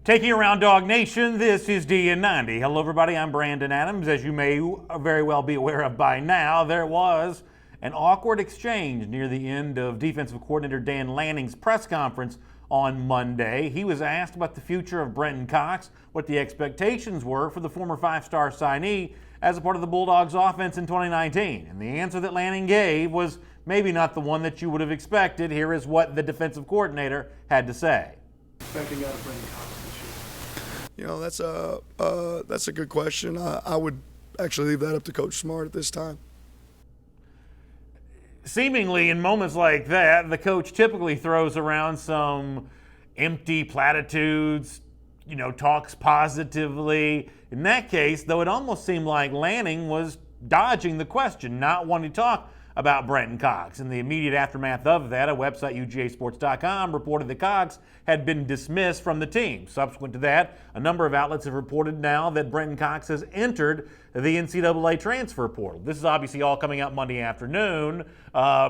Taking around Dog Nation, this is DN90. Hello, everybody. I'm Brandon Adams. As you may very well be aware of by now, there was an awkward exchange near the end of defensive coordinator Dan Lanning's press conference on Monday. He was asked about the future of Brenton Cox, what the expectations were for the former five-star signee as a part of the Bulldogs offense in 2019. And the answer that Lanning gave was maybe not the one that you would have expected. Here is what the defensive coordinator had to say. Expecting out of Brenton Cox this year? You know, that's a good question. I would actually leave that up to Coach Smart at this time. Seemingly in moments like that, the coach typically throws around some empty platitudes, talks positively. In that case, though, it almost seemed like Lanning was dodging the question, not wanting to talk about Brenton Cox. In the immediate aftermath of that, a website, UGAsports.com, reported that Cox had been dismissed from the team. Subsequent to that, a number of outlets have reported now that Brenton Cox has entered the NCAA transfer portal. This is obviously all coming out Monday afternoon.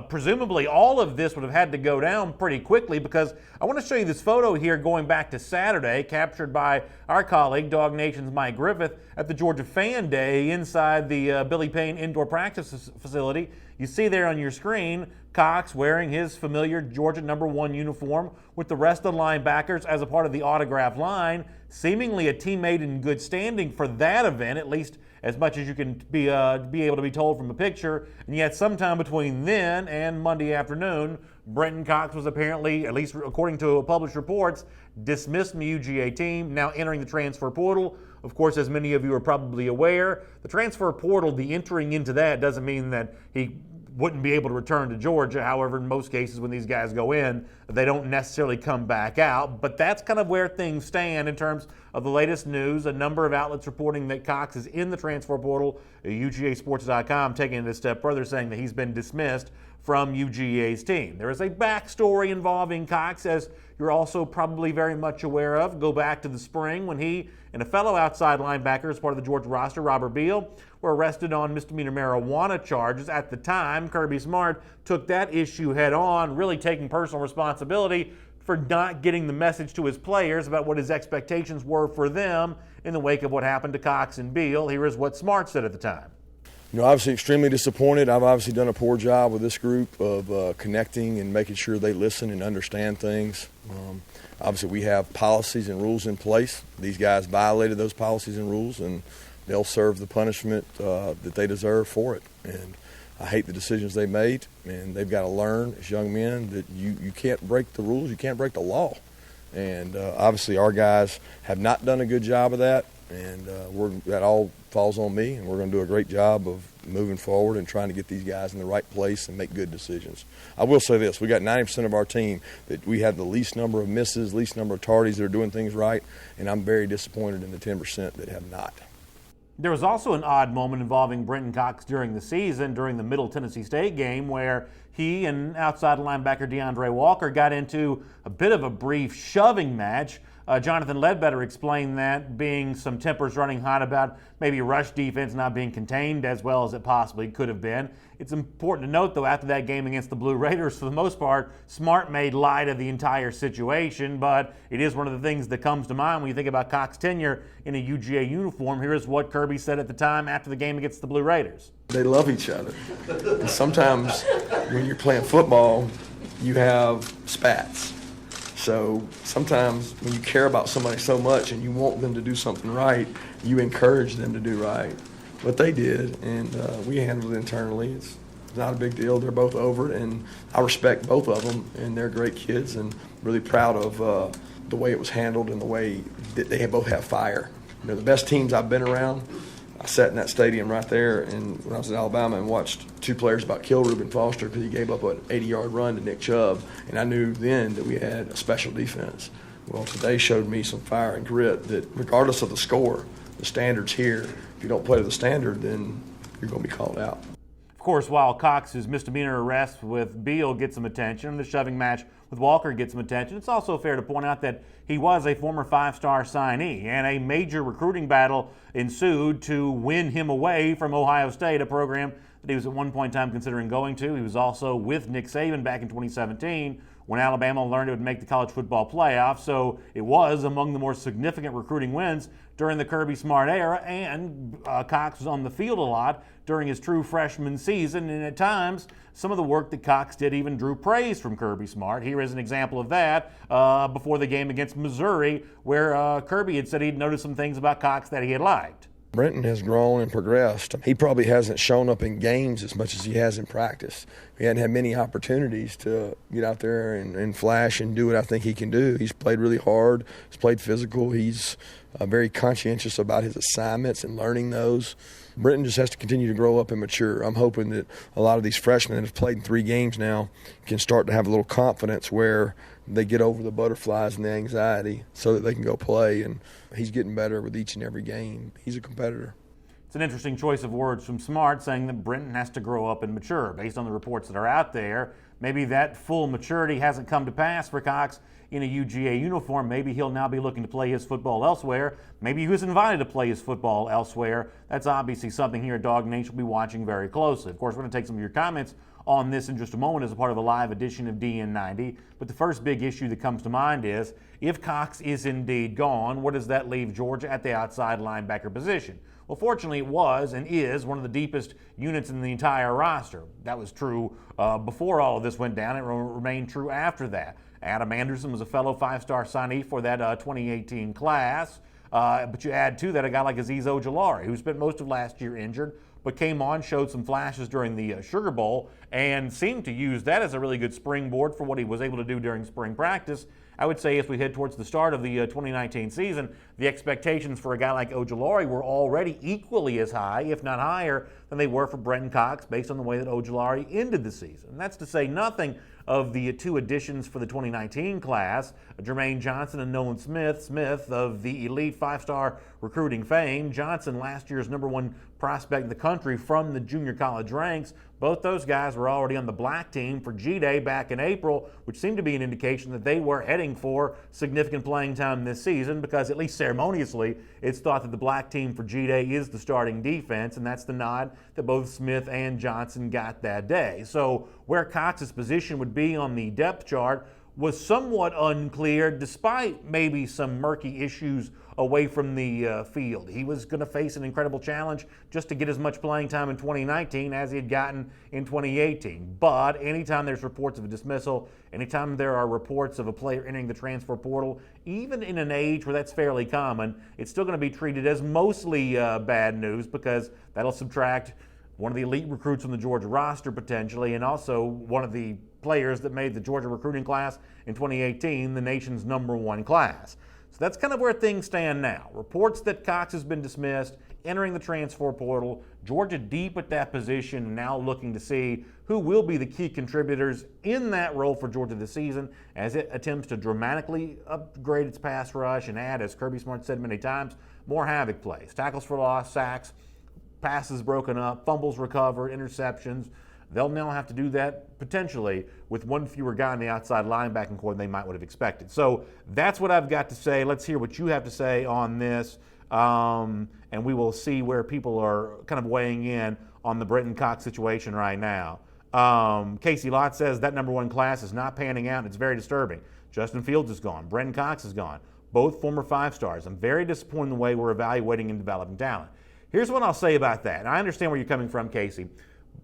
Presumably, all of this would have had to go down pretty quickly because I want to show you this photo here going back to Saturday, captured by our colleague, Dog Nation's Mike Griffith, at the Georgia Fan Day inside the Billy Payne Indoor Practice Facility. You see there on your screen Cox wearing his familiar Georgia #1 uniform with the rest of the linebackers as a part of the autograph line, seemingly a teammate in good standing for that event, at least as much as you can be able to be told from a picture. And yet sometime between then and Monday afternoon, Brenton Cox was apparently, at least according to published reports, dismissed from the UGA team, now entering the transfer portal. Of course, as many of you are probably aware, the transfer portal, the entering into that doesn't mean that he wouldn't be able to return to Georgia. However, in most cases when these guys go in, they don't necessarily come back out. But that's kind of where things stand in terms of the latest news. A number of outlets reporting that Cox is in the transfer portal. UGAsports.com taking it a step further, saying that he's been dismissed from UGA's team. There is a backstory involving Cox, as you're also probably very much aware of. Go back to the spring when he and a fellow outside linebacker as part of the Georgia roster, Robert Beal, were arrested on misdemeanor marijuana charges. At the time, Kirby Smart took that issue head on, really taking personal responsibility for not getting the message to his players about what his expectations were for them in the wake of what happened to Cox and Beal. Here is what Smart said at the time. Obviously extremely disappointed. I've obviously done a poor job with this group of connecting and making sure they listen and understand things. Obviously we have policies and rules in place. These guys violated those policies and rules, and they'll serve the punishment that they deserve for it. And I hate the decisions they made, and they've got to learn as young men that you can't break the rules, you can't break the law. And obviously our guys have not done a good job of that, and that all falls on me, and we're going to do a great job of moving forward and trying to get these guys in the right place and make good decisions. I will say this, we got 90% of our team that we have the least number of misses, least number of tardies that are doing things right, and I'm very disappointed in the 10% that have not. There was also an odd moment involving Brenton Cox during the season, during the Middle Tennessee State game, where he and outside linebacker DeAndre Walker got into a bit of a brief shoving match. Jonathan Ledbetter explained that being some tempers running hot about maybe rush defense not being contained as well as it possibly could have been. It's important to note, though, after that game against the Blue Raiders, for the most part, Smart made light of the entire situation, but it is one of the things that comes to mind when you think about Cox's tenure in a UGA uniform. Here is what Kirby said at the time after the game against the Blue Raiders. They love each other. And sometimes when you're playing football, you have spats. So sometimes when you care about somebody so much and you want them to do something right, you encourage them to do right. But they did, and we handled it internally. It's not a big deal. They're both over it, and I respect both of them, and they're great kids, and really proud of the way it was handled and the way that they both have fire. The best teams I've been around, I sat in that stadium right there and when I was in Alabama and watched two players about kill Reuben Foster because he gave up an 80-yard run to Nick Chubb, and I knew then that we had a special defense. Well, today showed me some fire and grit that regardless of the score, the standard's here. If you don't play to the standard, then you're going to be called out. Of course, while Cox's misdemeanor arrest with Beal gets some attention, the shoving match with Walker gets some attention, it's also fair to point out that he was a former five-star signee, and a major recruiting battle ensued to win him away from Ohio State, a program that he was at one point in time considering going to. He was also with Nick Saban back in 2017 when Alabama learned it would make the college football playoff. So it was among the more significant recruiting wins during the Kirby Smart era, and Cox was on the field a lot during his true freshman season, and at times some of the work that Cox did even drew praise from Kirby Smart. Here is an example of that before the game against Missouri, where Kirby had said he'd noticed some things about Cox that he had liked. Brenton has grown and progressed. He probably hasn't shown up in games as much as he has in practice. He hadn't had many opportunities to get out there and flash and do what I think he can do. He's played really hard. He's played physical. He's very conscientious about his assignments and learning those. Brenton just has to continue to grow up and mature. I'm hoping that a lot of these freshmen that have played in 3 games now can start to have a little confidence where they get over the butterflies and the anxiety so that they can go play. And he's getting better with each and every game. He's a competitor. It's an interesting choice of words from Smart, saying that Brenton has to grow up and mature. Based on the reports that are out there, maybe that full maturity hasn't come to pass for Cox in a UGA uniform. Maybe he'll now be looking to play his football elsewhere. Maybe he was invited to play his football elsewhere. That's obviously something here at Dog Nation will be watching very closely. Of course, we're going to take some of your comments on this in just a moment as a part of a live edition of DN90. But the first big issue that comes to mind is, if Cox is indeed gone, what does that leave Georgia at the outside linebacker position? Well, fortunately, it was and is one of the deepest units in the entire roster. That was true before all of this went down. It remained true after that. Adam Anderson was a fellow 5-star signee for that 2018 class. But you add to that a guy like Azeez Ojulari, who spent most of last year injured, but came on, showed some flashes during the Sugar Bowl, and seemed to use that as a really good springboard for what he was able to do during spring practice. I would say as we head towards the start of the 2019 season, the expectations for a guy like Ojulari were already equally as high, if not higher, than they were for Brenton Cox based on the way that Ojulari ended the season. And that's to say nothing of the 2 additions for the 2019 class, Jermaine Johnson and Nolan Smith. Smith of the elite 5-star recruiting fame. Johnson, last year's #1 prospect in the country from the junior college ranks. Both those guys were already on the black team for G-Day back in April, which seemed to be an indication that they were heading for significant playing time this season, because at least ceremoniously, it's thought that the black team for G-Day is the starting defense, and that's the nod that both Smith and Johnson got that day. So where Cox's position would be on the depth chart was somewhat unclear, despite maybe some murky issues away from the field. He was going to face an incredible challenge just to get as much playing time in 2019 as he had gotten in 2018. But anytime there's reports of a dismissal, anytime there are reports of a player entering the transfer portal, even in an age where that's fairly common, it's still going to be treated as mostly bad news, because that'll subtract one of the elite recruits from the Georgia roster potentially, and also one of the players that made the Georgia recruiting class in 2018 the nation's #1 class. So that's kind of where things stand now. Reports that Cox has been dismissed, entering the transfer portal, Georgia deep at that position, now looking to see who will be the key contributors in that role for Georgia this season as it attempts to dramatically upgrade its pass rush and add, as Kirby Smart said many times, more havoc plays. Tackles for loss, sacks, passes broken up, fumbles recovered, interceptions. They'll now have to do that potentially with one fewer guy in the outside linebacking core than they might would have expected. So that's what I've got to say. Let's hear what you have to say on this, and we will see where people are kind of weighing in on the Brenton Cox situation right now. Casey Lott says that #1 class is not panning out, and it's very disturbing. Justin Fields is gone. Brenton Cox is gone. Both former 5-stars. I'm very disappointed in the way we're evaluating and developing talent. Here's what I'll say about that. And I understand where you're coming from, Casey.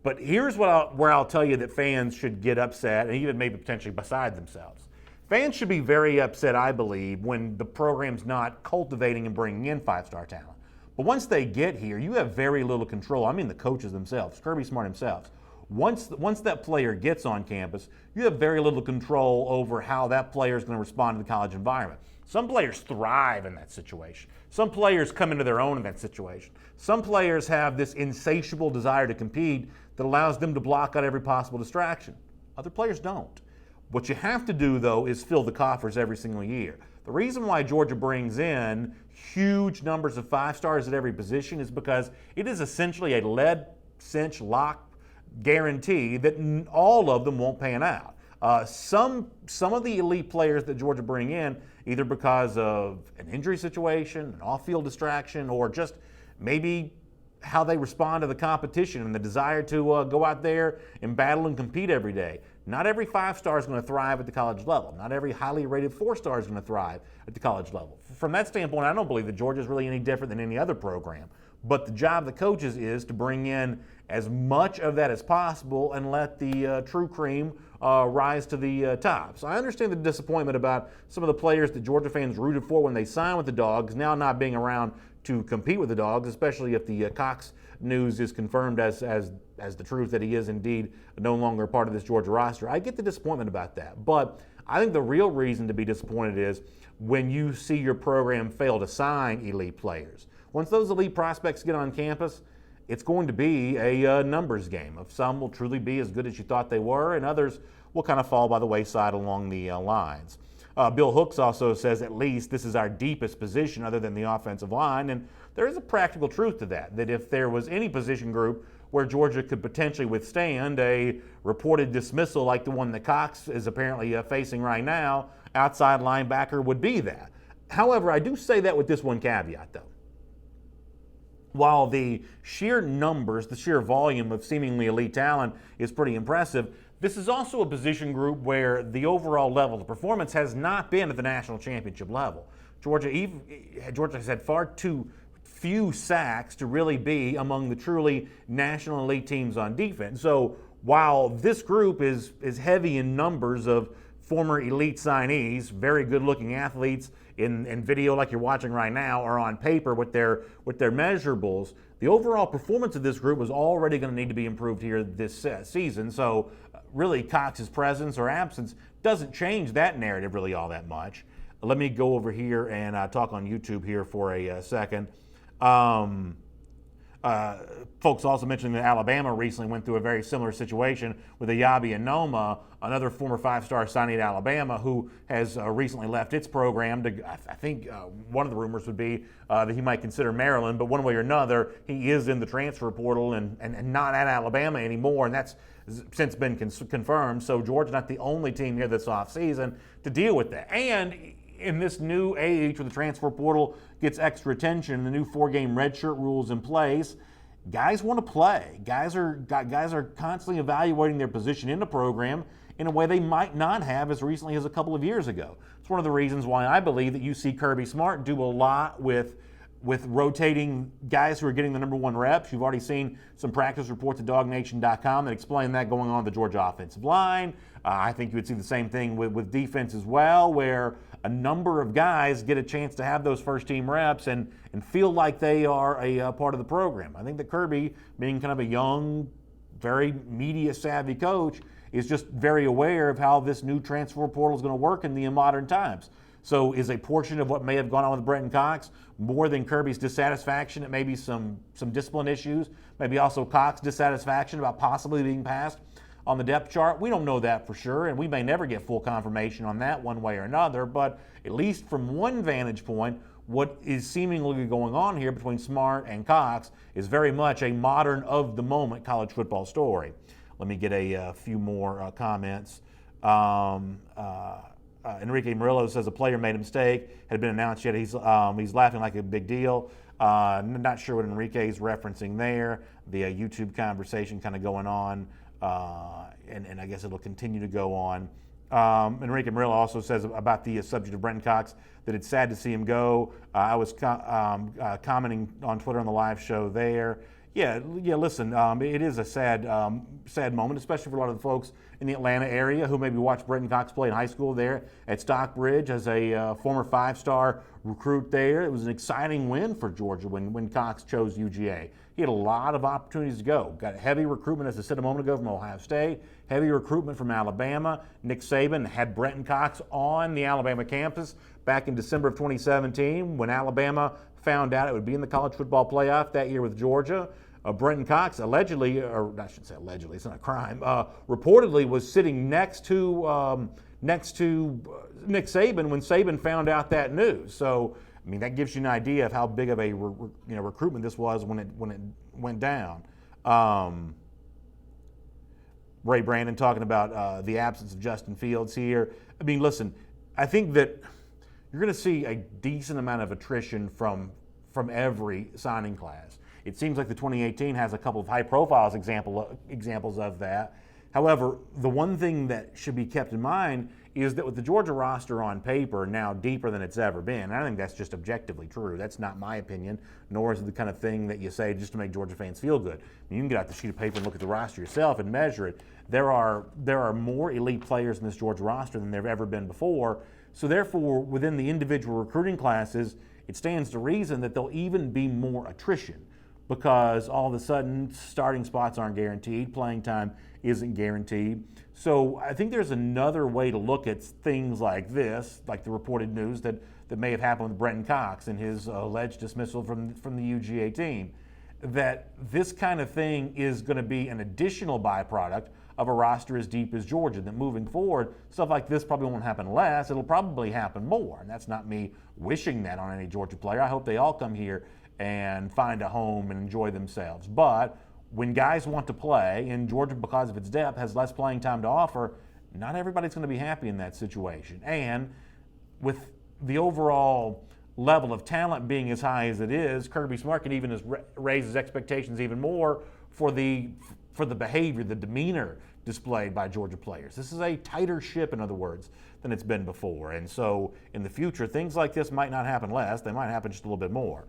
But here's where I'll tell you that fans should get upset, and even maybe potentially beside themselves. Fans should be very upset, I believe, when the program's not cultivating and bringing in 5-star talent. But once they get here, you have very little control. I mean the coaches themselves, Kirby Smart himself. Once that player gets on campus, you have very little control over how that player is going to respond to the college environment. Some players thrive in that situation. Some players come into their own in that situation. Some players have this insatiable desire to compete that allows them to block out every possible distraction. Other players don't. What you have to do, though, is fill the coffers every single year. The reason why Georgia brings in huge numbers of 5-stars at every position is because it is essentially a lead, cinch, lock guarantee that all of them won't pan out. Some of the elite players that Georgia bring in, either because of an injury situation, an off-field distraction, or just maybe how they respond to the competition and the desire to go out there and battle and compete every day. Not every 5-star is going to thrive at the college level. Not every highly rated 4-star is going to thrive at the college level. From that standpoint, I don't believe that Georgia is really any different than any other program. But the job of the coaches is to bring in as much of that as possible and let the true cream rise to the top. So I understand the disappointment about some of the players that Georgia fans rooted for when they signed with the Dogs now not being around to compete with the Dogs, especially if the Cox news is confirmed as the truth that he is indeed no longer part of this Georgia roster. I get the disappointment about that, but I think the real reason to be disappointed is when you see your program fail to sign elite players. Once those elite prospects get on campus, it's going to be a numbers game. Of some will truly be as good as you thought they were, and others will kind of fall by the wayside along the lines. Bill Hooks also says at least this is our deepest position other than the offensive line, and there is a practical truth to that if there was any position group where Georgia could potentially withstand a reported dismissal like the one that Cox is apparently facing right now, outside linebacker would be that. However, I do say that with this one caveat, though. While the sheer numbers, the sheer volume of seemingly elite talent is pretty impressive, this is also a position group where the overall level of performance has not been at the national championship level. Georgia has had far too few sacks to really be among the truly national elite teams on defense. So while this group is heavy in numbers of former elite signees, very good-looking athletes in video like you're watching right now, or on paper with their measurables, the overall performance of this group was already going to need to be improved here this season. So really Cox's presence or absence doesn't change that narrative really all that much. Let me go over here and talk on YouTube here for a second. Folks also mentioned that Alabama recently went through a very similar situation with Ayabi Anoma, another former 5-star signee at Alabama who has recently left its program to, I think one of the rumors would be that he might consider Maryland, but one way or another, he is in the transfer portal and not at Alabama anymore, and that's since been confirmed. So Georgia's not the only team here this offseason to deal with that. And in this new age where the transfer portal gets extra attention, the new 4-game redshirt rules in place, guys want to play. Guys are constantly evaluating their position in the program in a way they might not have as recently as a couple of years ago. It's one of the reasons why I believe that you see Kirby Smart do a lot with rotating guys who are getting the number 1 reps. You've already seen some practice reports at DogNation.com that explain that going on the Georgia offensive line. I think you would see the same thing with defense as well, where a number of guys get a chance to have those first-team reps and feel like they are a part of the program. I think that Kirby, being kind of a young, very media-savvy coach, is just very aware of how this new transfer portal is going to work in the modern times. So is a portion of what may have gone on with Brenton Cox more than Kirby's dissatisfaction at maybe some discipline issues, maybe also Cox's dissatisfaction about possibly being passed on the depth chart? We don't know that for sure, and we may never get full confirmation on that one way or another, but at least from one vantage point, what is seemingly going on here between Smart and Cox is very much a modern, of-the-moment college football story. Let me get a few more comments. Enrique Murillo says a player made a mistake, had been announced yet. He's laughing like a big deal. Not sure what Enrique is referencing there. The YouTube conversation kind of going on, and I guess it'll continue to go on. Enrique Murillo also says about the subject of Brenton Cox that it's sad to see him go. I was commenting on Twitter on the live show there. Yeah. Listen, it is a sad moment, especially for a lot of the folks in the Atlanta area who maybe watched Brenton Cox play in high school there at Stockbridge as a former 5-star recruit there. It was an exciting win for Georgia when Cox chose UGA. He had a lot of opportunities to go. Got a heavy recruitment, as I said a moment ago, from Ohio State. Heavy recruitment from Alabama. Nick Saban had Brenton Cox on the Alabama campus back in December of 2017 when Alabama found out it would be in the college football playoff that year with Georgia. Brenton Cox allegedly, or I shouldn't say allegedly, it's not a crime, reportedly was sitting next to Nick Saban when Saban found out that news. So, I mean, that gives you an idea of how big of a recruitment this was when it went down. Ray Brandon talking about the absence of Justin Fields here. I mean, listen, I think that you're going to see a decent amount of attrition from every signing class. It seems like the 2018 has a couple of high profiles examples of that. However, the one thing that should be kept in mind is that with the Georgia roster on paper now deeper than it's ever been, and I think that's just objectively true. That's not my opinion, nor is it the kind of thing that you say just to make Georgia fans feel good. I mean, you can get out the sheet of paper and look at the roster yourself and measure it. There are more elite players in this Georgia roster than there have ever been before. So therefore, within the individual recruiting classes, it stands to reason that there'll even be more attrition because all of a sudden starting spots aren't guaranteed, playing time isn't guaranteed. So I think there's another way to look at things like this, like the reported news that may have happened with Brenton Cox and his alleged dismissal from the UGA team, that this kind of thing is going to be an additional byproduct of a roster as deep as Georgia, that moving forward, stuff like this probably won't happen less, it'll probably happen more. And that's not me wishing that on any Georgia player. I hope they all come here and find a home and enjoy themselves. But when guys want to play, and Georgia, because of its depth, has less playing time to offer, not everybody's going to be happy in that situation. And with the overall level of talent being as high as it is, Kirby Smart can even raise his expectations even more for the behavior, the demeanor displayed by Georgia players. This is a tighter ship, in other words, than it's been before. And so in the future, things like this might not happen less. They might happen just a little bit more.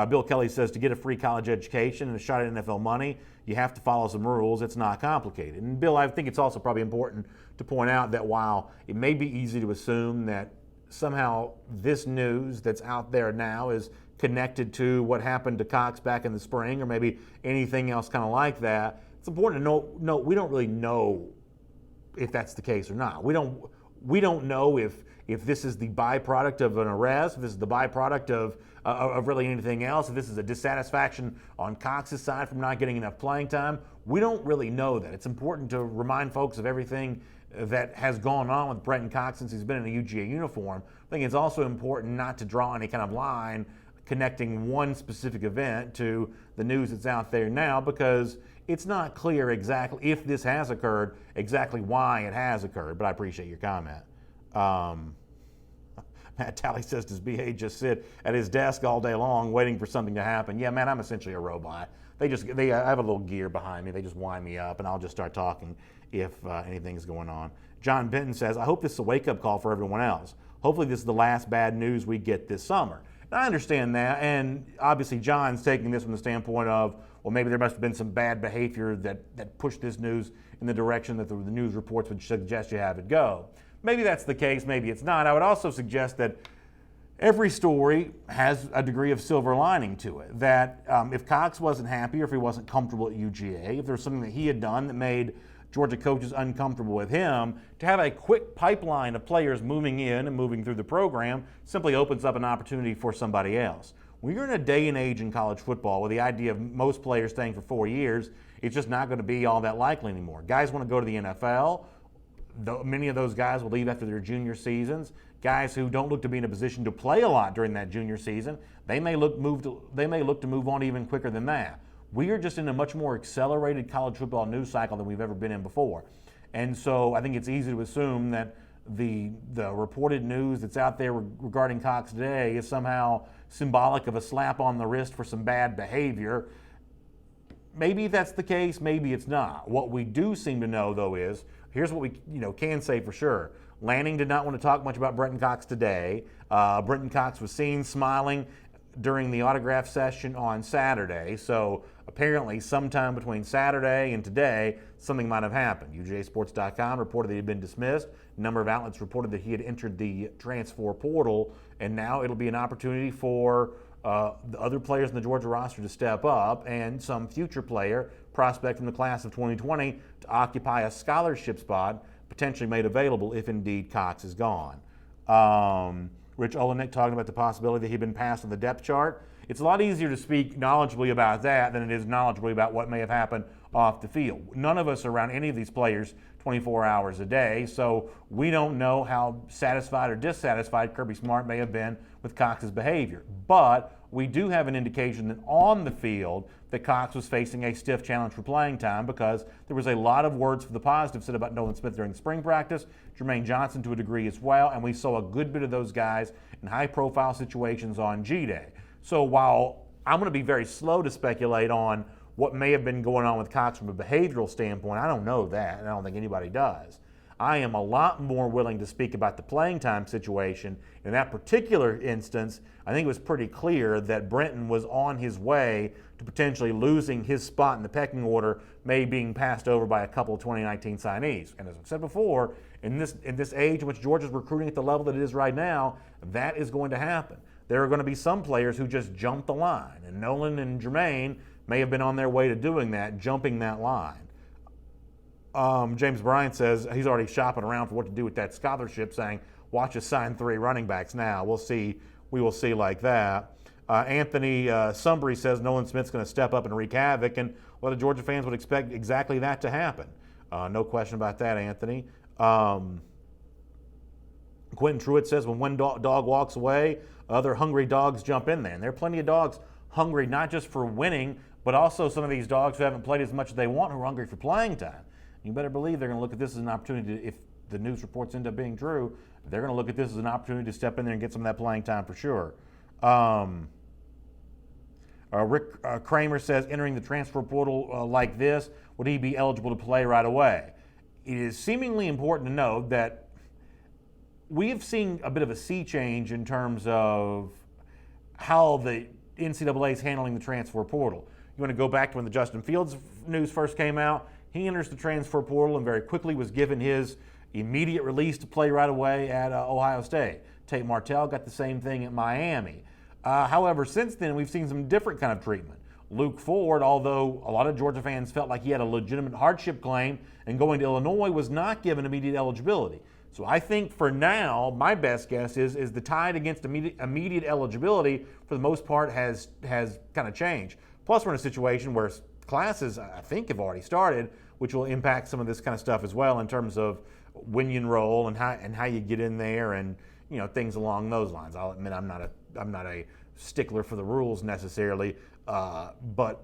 Bill Kelly says to get a free college education and a shot at NFL money, you have to follow some rules. It's not complicated. And Bill, I think it's also probably important to point out that while it may be easy to assume that somehow this news that's out there now is connected to what happened to Cox back in the spring or maybe anything else kind of like that, it's important to note we don't really know if that's the case or not. We don't know if this is the byproduct of an arrest, if this is the byproduct of really anything else, if this is a dissatisfaction on Cox's side from not getting enough playing time. We don't really know that. It's important to remind folks of everything that has gone on with Brenton Cox since he's been in a UGA uniform. I think it's also important not to draw any kind of line connecting one specific event to the news that's out there now, because it's not clear exactly if this has occurred, exactly why it has occurred. But I appreciate your comment. Matt Talley says, does BA just sit at his desk all day long waiting for something to happen? Yeah, man, I'm essentially a robot. I have a little gear behind me. They just wind me up, and I'll just start talking if anything's going on. John Benton says, I hope this is a wake-up call for everyone else. Hopefully this is the last bad news we get this summer. And I understand that, and obviously John's taking this from the standpoint of, well, maybe there must have been some bad behavior that pushed this news in the direction that the news reports would suggest you have it go. Maybe that's the case, maybe it's not. I would also suggest that every story has a degree of silver lining to it. That if Cox wasn't happy or if he wasn't comfortable at UGA, if there was something that he had done that made Georgia coaches uncomfortable with him, to have a quick pipeline of players moving in and moving through the program simply opens up an opportunity for somebody else. When you're in a day and age in college football where the idea of most players staying for 4 years, it's just not going to be all that likely anymore. Guys want to go to the NFL. Many of those guys will leave after their junior seasons. Guys who don't look to be in a position to play a lot during that junior season, they may look to move on even quicker than that. We are just in a much more accelerated college football news cycle than we've ever been in before. And so I think it's easy to assume that the reported news that's out there regarding Cox today is somehow symbolic of a slap on the wrist for some bad behavior. Maybe that's the case, maybe it's not. What we do seem to know, though, is here's what we can say for sure. Lanning did not want to talk much about Brenton Cox today. Brenton Cox was seen smiling during the autograph session on Saturday. So apparently sometime between Saturday and today, something might have happened. UGAsports.com reported that he had been dismissed. A number of outlets reported that he had entered the transfer portal, and now it'll be an opportunity for the other players in the Georgia roster to step up and some future player, prospect from the class of 2020, to occupy a scholarship spot potentially made available if indeed Cox is gone. Rich Olenek talking about the possibility that he'd been passed on the depth chart. It's a lot easier to speak knowledgeably about that than it is knowledgeably about what may have happened off the field. None of us are around any of these players 24 hours a day, so we don't know how satisfied or dissatisfied Kirby Smart may have been with Cox's behavior. But we do have an indication that on the field that Cox was facing a stiff challenge for playing time, because there was a lot of words for the positive said about Nolan Smith during the spring practice, Jermaine Johnson to a degree as well, and we saw a good bit of those guys in high-profile situations on G-Day. So while I'm going to be very slow to speculate on what may have been going on with Cox from a behavioral standpoint, I don't know that, and I don't think anybody does. I am a lot more willing to speak about the playing time situation. In that particular instance, I think it was pretty clear that Brenton was on his way to potentially losing his spot in the pecking order, maybe being passed over by a couple of 2019 signees. And as I've said before, in this age in which Georgia's recruiting at the level that it is right now, that is going to happen. There are going to be some players who just jump the line, and Nolan and Jermaine may have been on their way to doing that, jumping that line. James Bryant says he's already shopping around for what to do with that scholarship, saying, watch us sign 3 running backs now. We'll see. We will see like that. Anthony Sumbry says Nolan Smith's going to step up and wreak havoc, and a lot of Georgia fans would expect exactly that to happen. No question about that, Anthony. Quentin Truitt says when one dog walks away, other hungry dogs jump in there. And there are plenty of dogs hungry not just for winning, but also some of these dogs who haven't played as much as they want, who are hungry for playing time. You better believe they're going to look at this as an opportunity to, if the news reports end up being true, they're going to look at this as an opportunity to step in there and get some of that playing time for sure. Rick Kramer says, entering the transfer portal like this, would he be eligible to play right away? It is seemingly important to note that we have seen a bit of a sea change in terms of how the NCAA is handling the transfer portal. You want to go back to when the Justin Fields news first came out? He enters the transfer portal and very quickly was given his immediate release to play right away at Ohio State. Tate Martell got the same thing at Miami. However, since then, we've seen some different kind of treatment. Luke Ford, although a lot of Georgia fans felt like he had a legitimate hardship claim and going to Illinois, was not given immediate eligibility. So I think for now, my best guess is the tide against immediate eligibility, for the most part, has kind of changed. Plus, we're in a situation where classes, I think, have already started, which will impact some of this kind of stuff as well in terms of when you enroll and how you get in there and things along those lines. I'll admit I'm not a stickler for the rules necessarily, but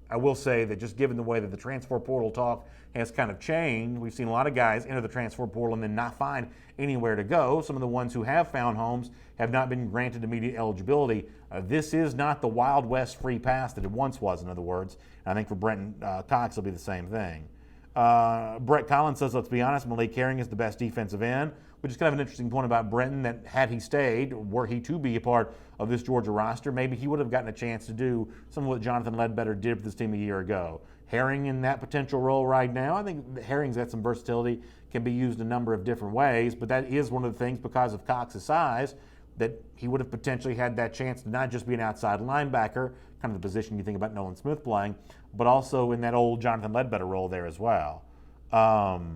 I will say that just given the way that the transfer portal talk has kind of changed, we've seen a lot of guys enter the transfer portal and then not find anywhere to go. Some of the ones who have found homes have not been granted immediate eligibility. This is not the Wild West free pass that it once was, in other words. I think for Brenton Cox, it'll be the same thing. Brett Collins says, let's be honest, Malik Herring is the best defensive end, which is kind of an interesting point about Brenton, that had he stayed, were he to be a part of this Georgia roster, maybe he would have gotten a chance to do some of what Jonathan Ledbetter did for this team a year ago. Herring in that potential role right now, I think Herring's got some versatility, can be used a number of different ways, but that is one of the things, because of Cox's size, that he would have potentially had that chance to not just be an outside linebacker, kind of the position you think about Nolan Smith playing, but also in that old Jonathan Ledbetter role there as well. Bubba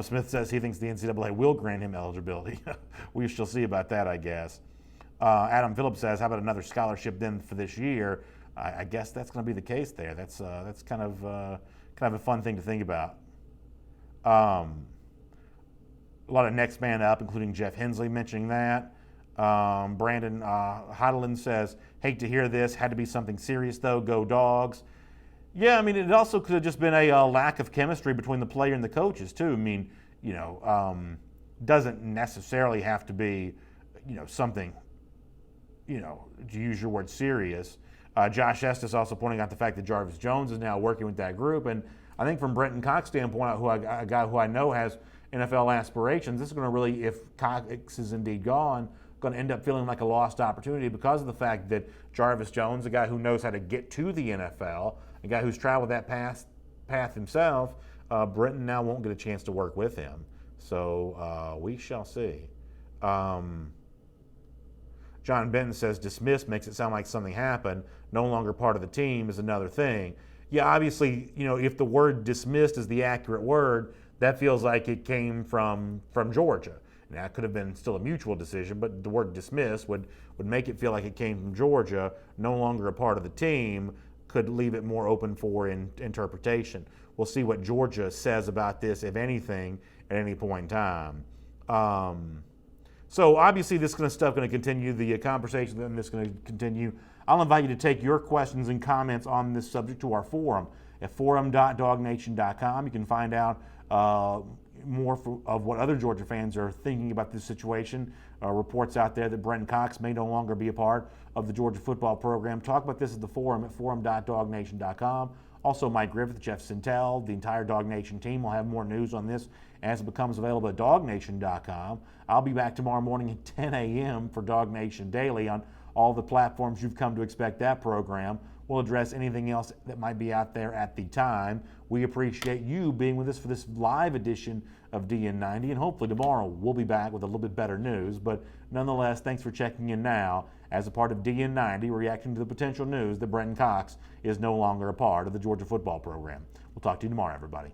Smith says he thinks the NCAA will grant him eligibility. We shall see about that, I guess. Adam Phillips says, how about another scholarship then for this year? I guess that's going to be the case there. That's kind of a fun thing to think about. A lot of next man up, including Jeff Hensley mentioning that. Brandon Heideland says, hate to hear this. Had to be something serious, though. Go Dogs. Yeah, I mean, it also could have just been a lack of chemistry between the player and the coaches, too. I mean, doesn't necessarily have to be, something, to use your word, serious. Josh Estes also pointing out the fact that Jarvis Jones is now working with that group. And I think from Brenton Cox's standpoint, a guy who I know has NFL aspirations, this is going to really, if Cox is indeed gone, going to end up feeling like a lost opportunity because of the fact that Jarvis Jones, a guy who knows how to get to the NFL, a guy who's traveled that path himself, Brenton now won't get a chance to work with him. So we shall see. John Benton says, dismissed makes it sound like something happened. No longer part of the team is another thing. Yeah, obviously, if the word dismissed is the accurate word, that feels like it came from Georgia. Now, it could have been still a mutual decision, but the word dismiss would make it feel like it came from Georgia, no longer a part of the team. could leave it more open for interpretation. We'll see what Georgia says about this, if anything, at any point in time. So obviously this kind of stuff going to continue. The conversation on this is going to continue. I'll invite you to take your questions and comments on this subject to our forum at forum.dognation.com. You can find out more of what other Georgia fans are thinking about this situation. Reports out there that Brenton Cox may no longer be a part of the Georgia football program. Talk about this at the forum at forum.dognation.com. Also, Mike Griffith, Jeff Sintel, the entire Dog Nation team will have more news on this as it becomes available at dognation.com. I'll be back tomorrow morning at 10 a.m. for Dog Nation Daily on all the platforms you've come to expect that program. We'll address anything else that might be out there at the time. We appreciate you being with us for this live edition of DN90, and hopefully tomorrow we'll be back with a little bit better news. But nonetheless, thanks for checking in now as a part of DN90, reacting to the potential news that Brenton Cox is no longer a part of the Georgia football program. We'll talk to you tomorrow, everybody.